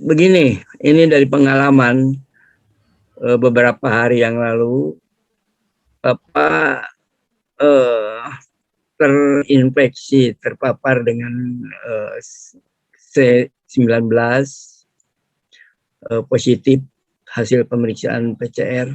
Begini, ini dari pengalaman beberapa hari yang lalu, Bapak terinfeksi, terpapar dengan C19 positif hasil pemeriksaan PCR.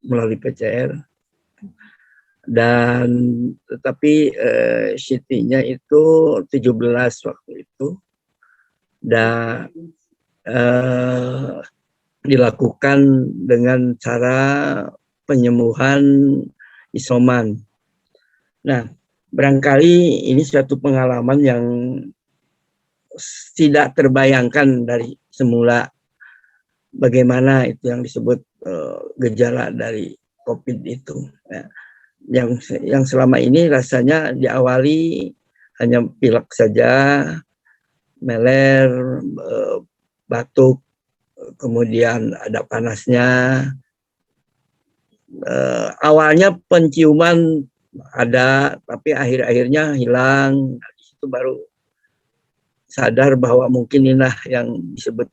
Melalui PCR, dan tetapi CT-nya itu 17 waktu itu, dan dilakukan dengan cara penyembuhan isoman. Nah, barangkali ini suatu pengalaman yang tidak terbayangkan dari semula, bagaimana itu yang disebut gejala dari COVID itu. Ya. Yang selama ini rasanya diawali hanya pilek saja, meler, batuk, kemudian ada panasnya. Awalnya penciuman ada, tapi akhir-akhirnya hilang. Di situ baru sadar bahwa mungkin inilah yang disebut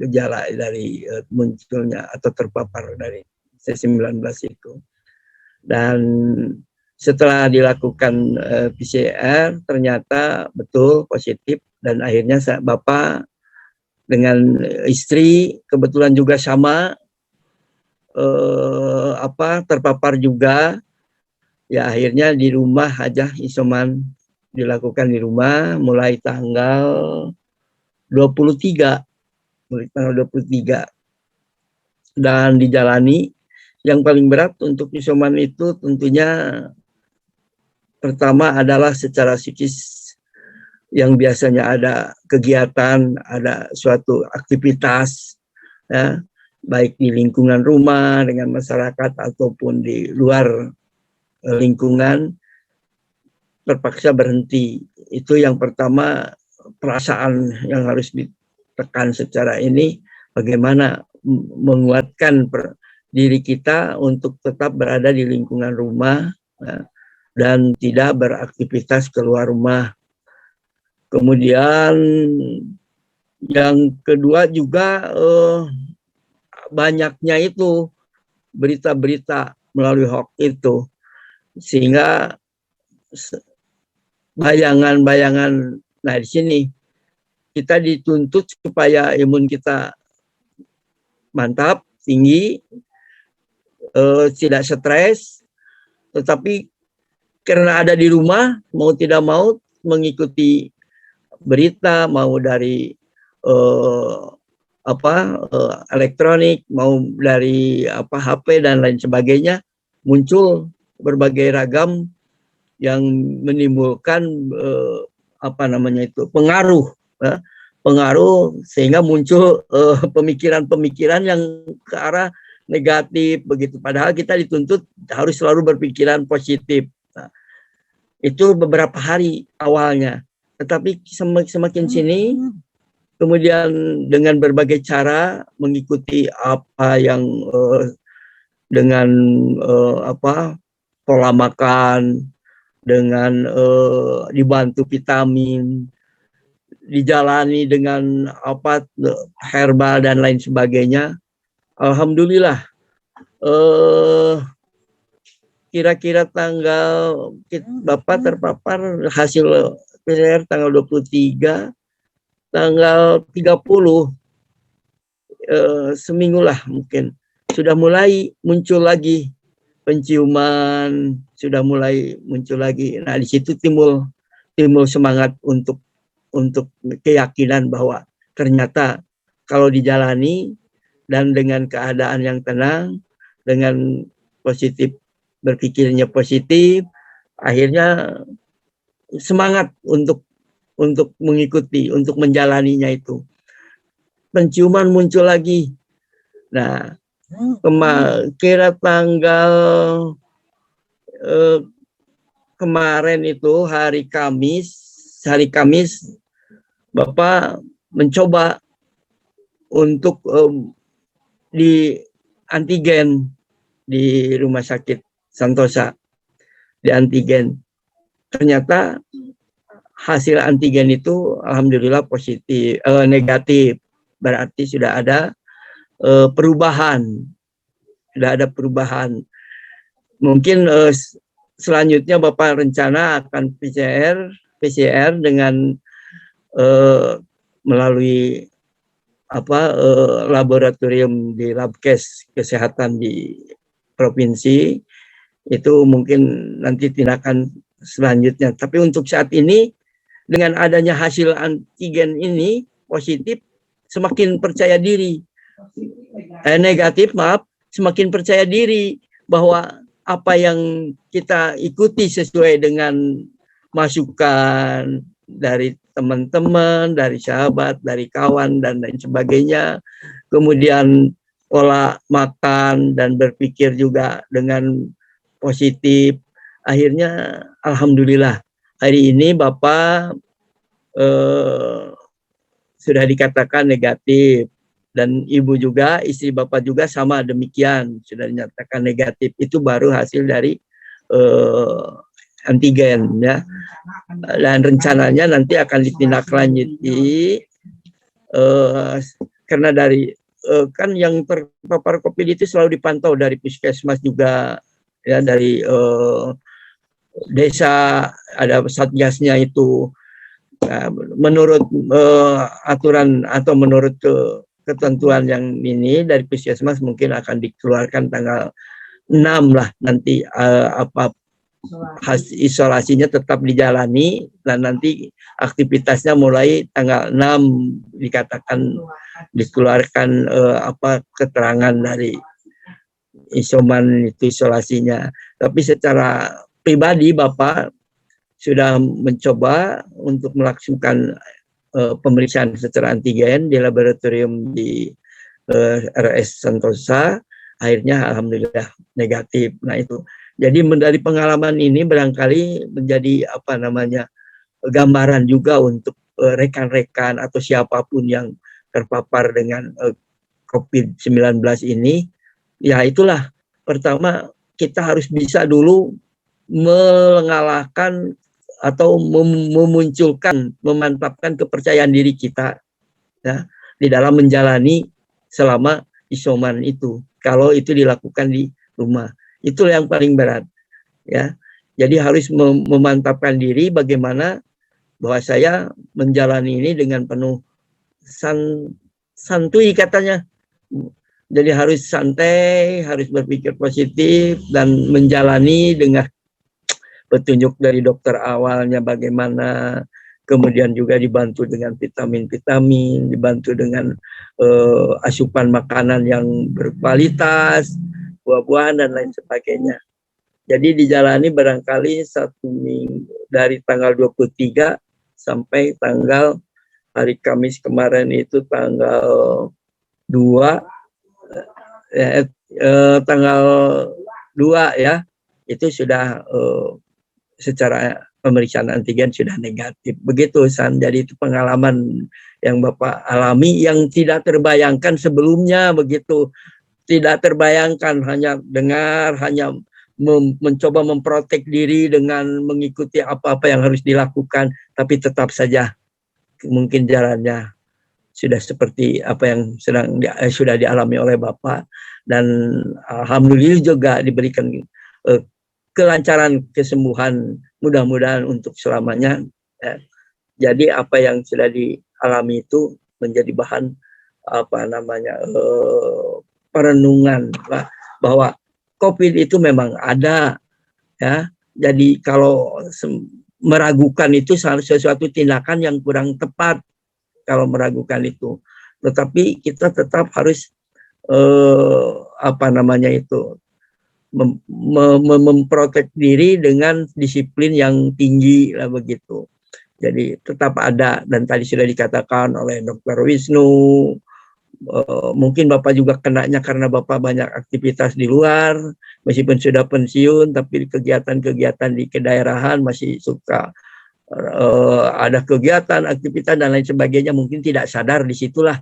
gejala dari munculnya atau terpapar dari C19 itu. Dan setelah dilakukan PCR ternyata betul positif, dan akhirnya Bapak dengan istri kebetulan juga sama terpapar juga. Ya akhirnya di rumah aja isoman dilakukan di rumah mulai tanggal 23. Dan dijalani. Yang paling berat untuk isoman itu tentunya pertama adalah secara psikis, yang biasanya ada kegiatan, ada suatu aktivitas, ya, baik di lingkungan rumah dengan masyarakat ataupun di luar lingkungan, terpaksa berhenti. Itu yang pertama, perasaan yang harus ditekan secara ini, bagaimana menguatkan diri kita untuk tetap berada di lingkungan rumah, ya, dan tidak beraktivitas keluar rumah. Kemudian yang kedua juga banyaknya itu berita-berita melalui hoax itu, sehingga bayangan-bayangan, nah di sini kita dituntut supaya imun kita mantap, tinggi, tidak stres, tetapi karena ada di rumah, mau tidak mau mengikuti berita, mau dari elektronik, mau dari HP dan lain sebagainya, muncul berbagai ragam yang menimbulkan pengaruh, sehingga muncul pemikiran-pemikiran yang ke arah negatif begitu. Padahal kita dituntut harus selalu berpikiran positif. Nah, itu beberapa hari awalnya, tetapi semakin sini, kemudian dengan berbagai cara mengikuti apa yang dengan pola makan, dengan dibantu vitamin, dijalani dengan herbal dan lain sebagainya. Alhamdulillah, kira-kira tanggal Bapak terpapar hasil PCR tanggal 23, tanggal 30, seminggu lah mungkin, sudah mulai muncul lagi penciuman, sudah mulai muncul lagi. Nah di situ timbul semangat untuk keyakinan bahwa ternyata kalau dijalani dan dengan keadaan yang tenang, dengan positif, berpikirnya positif, akhirnya semangat untuk mengikuti, untuk menjalaninya itu. Penciuman muncul lagi. Nah, kira tanggal kemarin itu hari Kamis Bapak mencoba untuk di antigen di Rumah Sakit Santosa, di antigen. Ternyata hasil antigen itu alhamdulillah positif, negatif. Berarti sudah ada perubahan. Mungkin selanjutnya Bapak rencana akan PCR dengan melalui laboratorium di Labkes Kesehatan di provinsi. Itu mungkin nanti tindakan selanjutnya. Tapi untuk saat ini dengan adanya hasil antigen ini positif, semakin percaya diri. Negatif, maaf, semakin percaya diri bahwa apa yang kita ikuti sesuai dengan masukan dari teman-teman, dari sahabat, dari kawan, dan lain sebagainya. Kemudian pola makan dan berpikir juga dengan positif. Akhirnya alhamdulillah hari ini Bapak sudah dikatakan negatif. Dan ibu juga, istri Bapak juga sama demikian, sudah dinyatakan negatif. Itu baru hasil dari antigen ya. Dan rencananya nanti akan ditindaklanjuti karena dari kan yang terpapar COVID itu selalu dipantau dari puskesmas juga ya, dari desa ada satgasnya itu. Menurut aturan atau menurut ketentuan yang ini dari puskesmas mungkin akan dikeluarkan tanggal 6 lah nanti, isolasinya tetap dijalani dan nanti aktivitasnya mulai tanggal 6 dikatakan dikeluarkan keterangan dari isoman itu isolasinya. Tapi secara pribadi Bapak sudah mencoba untuk melakukan pemeriksaan secara antigen di laboratorium di RS Santosa, akhirnya alhamdulillah negatif. Nah itu, jadi dari pengalaman ini barangkali menjadi gambaran juga untuk rekan-rekan atau siapapun yang terpapar dengan COVID-19 ini. Ya itulah, pertama kita harus bisa dulu mengalahkan atau memunculkan, memantapkan kepercayaan diri kita ya, di dalam menjalani selama isoman itu. Kalau itu dilakukan di rumah, itu yang paling berat ya. Jadi harus memantapkan diri bagaimana bahwa saya menjalani ini dengan penuh santuy katanya. Jadi harus santai, harus berpikir positif dan menjalani dengan petunjuk dari dokter awalnya bagaimana, kemudian juga dibantu dengan vitamin-vitamin, dibantu dengan asupan makanan yang berkualitas, buah-buahan dan lain sebagainya. Jadi dijalani barangkali 1 minggu dari tanggal 23 sampai tanggal hari Kamis kemarin itu tanggal 2 tanggal 2 ya, itu sudah secara pemeriksaan antigen sudah negatif. Begitu San, jadi itu pengalaman yang Bapak alami yang tidak terbayangkan sebelumnya begitu. Tidak terbayangkan, hanya dengar, hanya mencoba memprotek diri dengan mengikuti apa-apa yang harus dilakukan, tapi tetap saja mungkin jalannya sudah seperti apa yang sudah dialami oleh Bapak, dan alhamdulillah juga diberikan kelancaran kesembuhan, mudah-mudahan untuk selamanya ya. Jadi apa yang sudah dialami itu menjadi bahan perenungan bahwa COVID itu memang ada ya. Jadi kalau meragukan itu sesuatu tindakan yang kurang tepat kalau meragukan itu. Tetapi kita tetap harus memprotek diri dengan disiplin yang tinggi lah begitu. Jadi tetap ada, dan tadi sudah dikatakan oleh Dr. Wisnu, mungkin Bapak juga kenanya karena Bapak banyak aktivitas di luar, meskipun sudah pensiun, tapi kegiatan-kegiatan di kedaerahan masih suka ada kegiatan, aktivitas dan lain sebagainya, mungkin tidak sadar di situlah.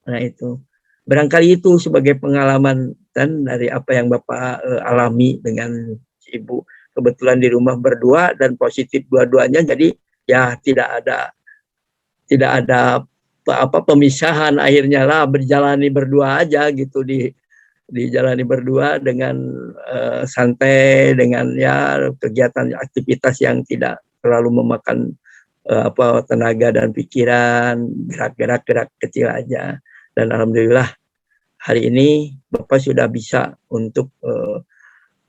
Nah itu, barangkali itu sebagai pengalaman dan dari apa yang Bapak alami dengan Ibu. Kebetulan di rumah berdua dan positif dua-duanya, jadi ya tidak ada pemisahan, akhirnya lah berjalani berdua aja gitu, dijalani berdua dengan santai, dengan ya kegiatan aktivitas yang tidak terlalu memakan tenaga dan pikiran, gerak kecil aja. Dan alhamdulillah hari ini Bapak sudah bisa untuk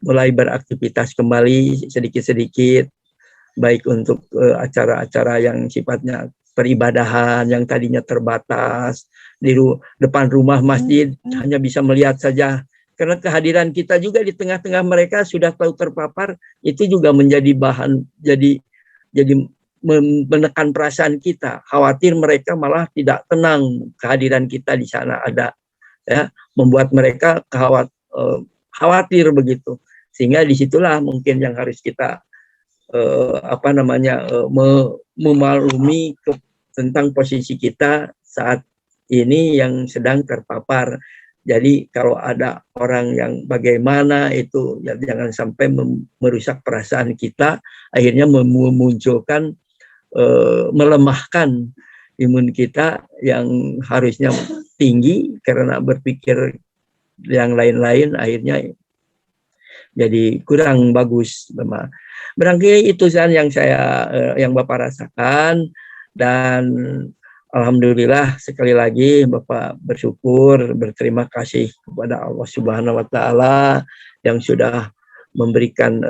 mulai beraktivitas kembali sedikit-sedikit, baik untuk acara-acara yang sifatnya peribadahan yang tadinya terbatas di depan rumah masjid, hanya bisa melihat saja. Karena kehadiran kita juga di tengah-tengah mereka sudah tahu terpapar, itu juga menjadi bahan, jadi menekan perasaan kita. Khawatir mereka malah tidak tenang kehadiran kita di sana ada, ya, membuat mereka khawatir begitu. Sehingga disitulah mungkin yang harus kita memaklumi tentang posisi kita saat ini yang sedang terpapar. Jadi kalau ada orang yang bagaimana itu, ya jangan sampai merusak perasaan kita, akhirnya memunculkan melemahkan imun kita yang harusnya tinggi karena berpikir yang lain-lain, akhirnya jadi kurang bagus. Barangkali itu yang Bapak rasakan, dan alhamdulillah sekali lagi Bapak bersyukur, berterima kasih kepada Allah Subhanahu wa taala yang sudah memberikan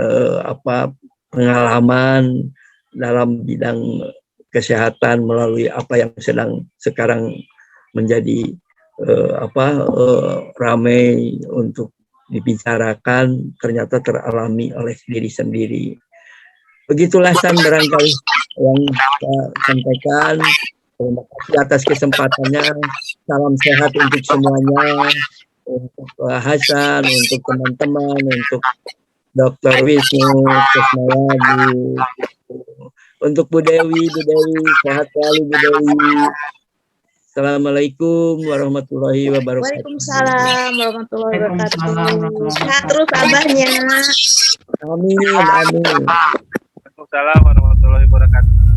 pengalaman dalam bidang kesehatan melalui apa yang sekarang menjadi ramai untuk dibicarakan, ternyata teralami oleh diri sendiri. Begitulah barangkali yang saya sampaikan. Terima kasih atas kesempatannya. Salam sehat untuk semuanya, untuk Hasan, untuk teman-teman, untuk Dr. Wisnu Kusmayadi, untuk Bu Dewi, sehat selalu Bu Dewi. Assalamualaikum warahmatullahi wabarakatuh. Waalaikumsalam warahmatullahi wabarakatuh. Sehat terus abahnya. Amin. Waalaikumsalam warahmatullahi wabarakatuh.